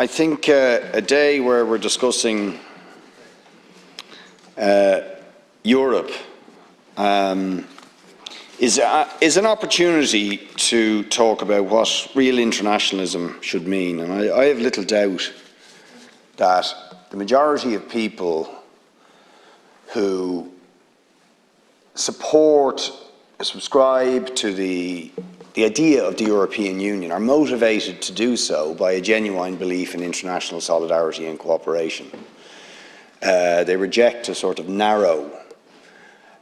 I think a day where we're discussing Europe is an opportunity to talk about what real internationalism should mean. And I have little doubt that the majority of people who subscribe to the idea of the European Union are motivated to do so by a genuine belief in international solidarity and cooperation. They reject a sort of narrow,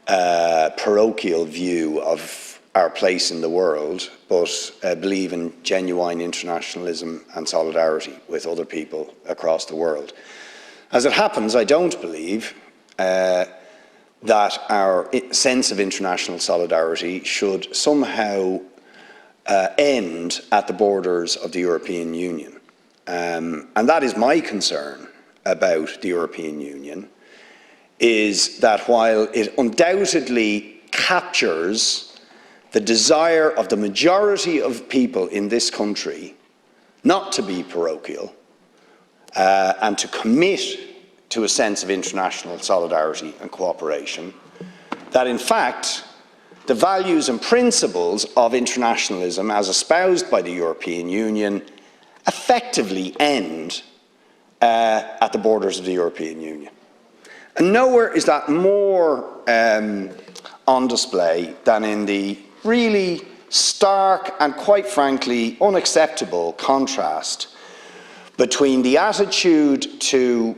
parochial view of our place in the world, but believe in genuine internationalism and solidarity with other people across the world. As it happens, I don't believe that our sense of international solidarity should somehow end at the borders of the European Union. And that is my concern about the European Union, is that while it undoubtedly captures the desire of the majority of people in this country not to be parochial and to commit to a sense of international solidarity and cooperation, that in fact the values and principles of internationalism as espoused by the European Union effectively end at the borders of the European Union. And nowhere is that more on display than in the really stark and quite frankly unacceptable contrast between the attitude to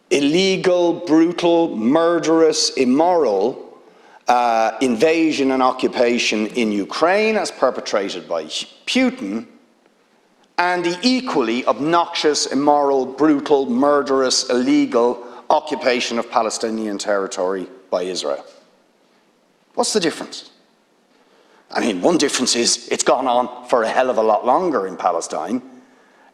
illegal, brutal, murderous, immoral invasion and occupation in Ukraine as perpetrated by Putin, and the equally obnoxious, immoral, brutal, murderous, illegal occupation of Palestinian territory by Israel. What's the difference? I mean, one difference is it's gone on for a hell of a lot longer in Palestine,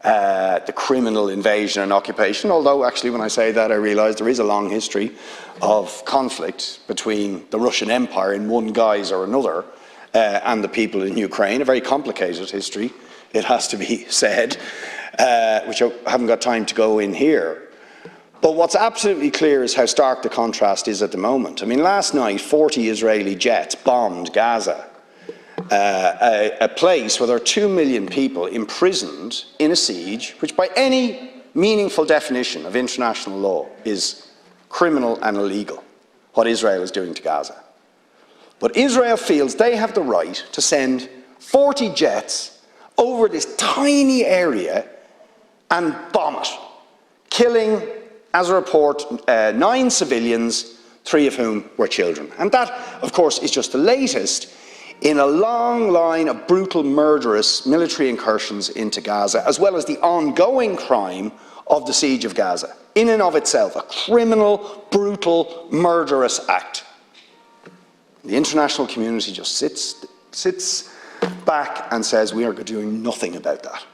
the criminal invasion and occupation, although actually when I say that I realise there is a long history of conflict between the Russian Empire in one guise or another and the people in Ukraine, a very complicated history, it has to be said, which I haven't got time to go in here. But what's absolutely clear is how stark the contrast is at the moment. I mean, last night 40 Israeli jets bombed Gaza, a place where there are 2 million people imprisoned in a siege, which by any meaningful definition of international law is criminal and illegal, what Israel is doing to Gaza. But Israel feels they have the right to send 40 jets over this tiny area and bomb it, killing, as a report, 9 civilians, 3 of whom were children. And that, of course, is just the latest in a long line of brutal, murderous military incursions into Gaza, as well as the ongoing crime of the siege of Gaza. In and of itself, a criminal, brutal, murderous act. The international community just sits back and says, we are doing nothing about that.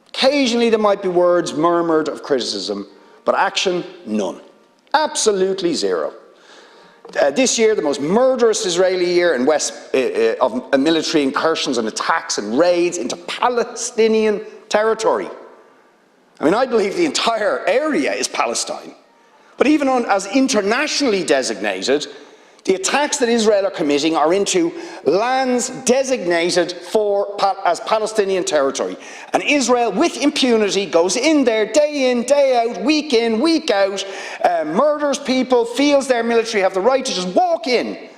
Occasionally there might be words murmured of criticism, but action, none. Absolutely zero. This year, the most murderous Israeli year in of military incursions and attacks and raids into Palestinian territory. I mean, I believe the entire area is Palestine. But even as internationally designated, the attacks that Israel are committing are into lands designated as Palestinian territory. And Israel, with impunity, goes in there day in, day out, week in, week out, murders people, feels their military have the right to just walk in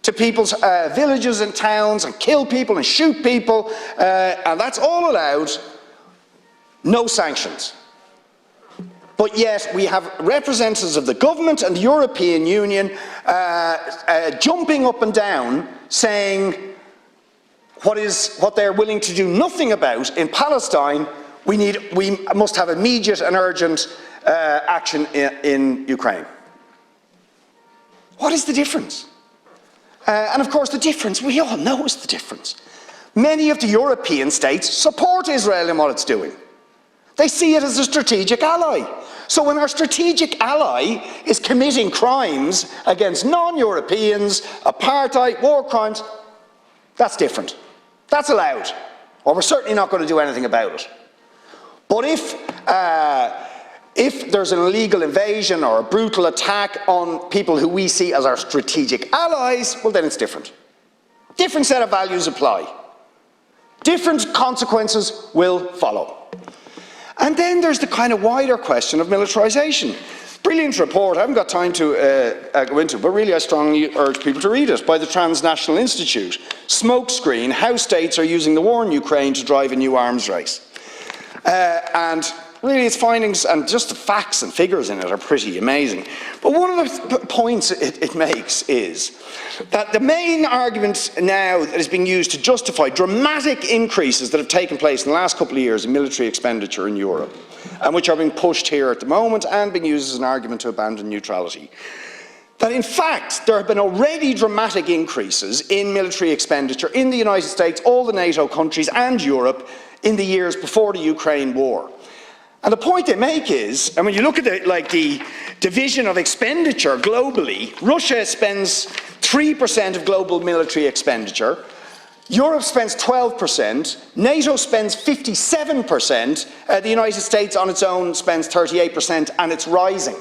to people's villages and towns and kill people and shoot people, and that's all allowed, no sanctions. But yet we have representatives of the government and the European Union jumping up and down saying what they're willing to do nothing about in Palestine. We must have immediate and urgent action in Ukraine. What is the difference? And of course the difference, we all know is the difference. Many of the European states support Israel in what it's doing. They see it as a strategic ally. So when our strategic ally is committing crimes against non-Europeans, apartheid, war crimes, that's different. That's allowed. Or we're certainly not going to do anything about it. But if If there's an illegal invasion or a brutal attack on people who we see as our strategic allies, well, then it's different. Different set of values apply. Different consequences will follow. And then there's the kind of wider question of militarisation. Brilliant report, I haven't got time to go into it, but really I strongly urge people to read it, by the Transnational Institute. Smokescreen, how states are using the war in Ukraine to drive a new arms race. And really its findings and just the facts and figures in it are pretty amazing. But one of the points it makes is that the main argument now that is being used to justify dramatic increases that have taken place in the last couple of years in military expenditure in Europe, and which are being pushed here at the moment and being used as an argument to abandon neutrality, that in fact there have been already dramatic increases in military expenditure in the United States, all the NATO countries and Europe in the years before the Ukraine war. And the point they make is, and when you look at the division of expenditure globally, Russia spends 3% of global military expenditure, Europe spends 12%, NATO spends 57%, the United States on its own spends 38%, and it's rising.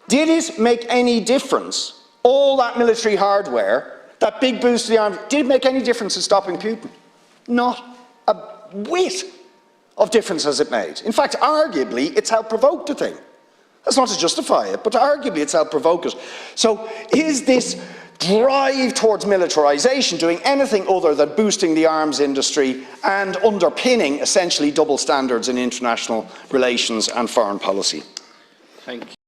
Did it make any difference, all that military hardware, that big boost to the army, did it make any difference in stopping Putin? Not a whit of difference has it made. In fact, arguably, it's helped provoke the thing. That's not to justify it, but arguably it's helped provoke it. So is this drive towards militarisation doing anything other than boosting the arms industry and underpinning essentially double standards in international relations and foreign policy? Thank you.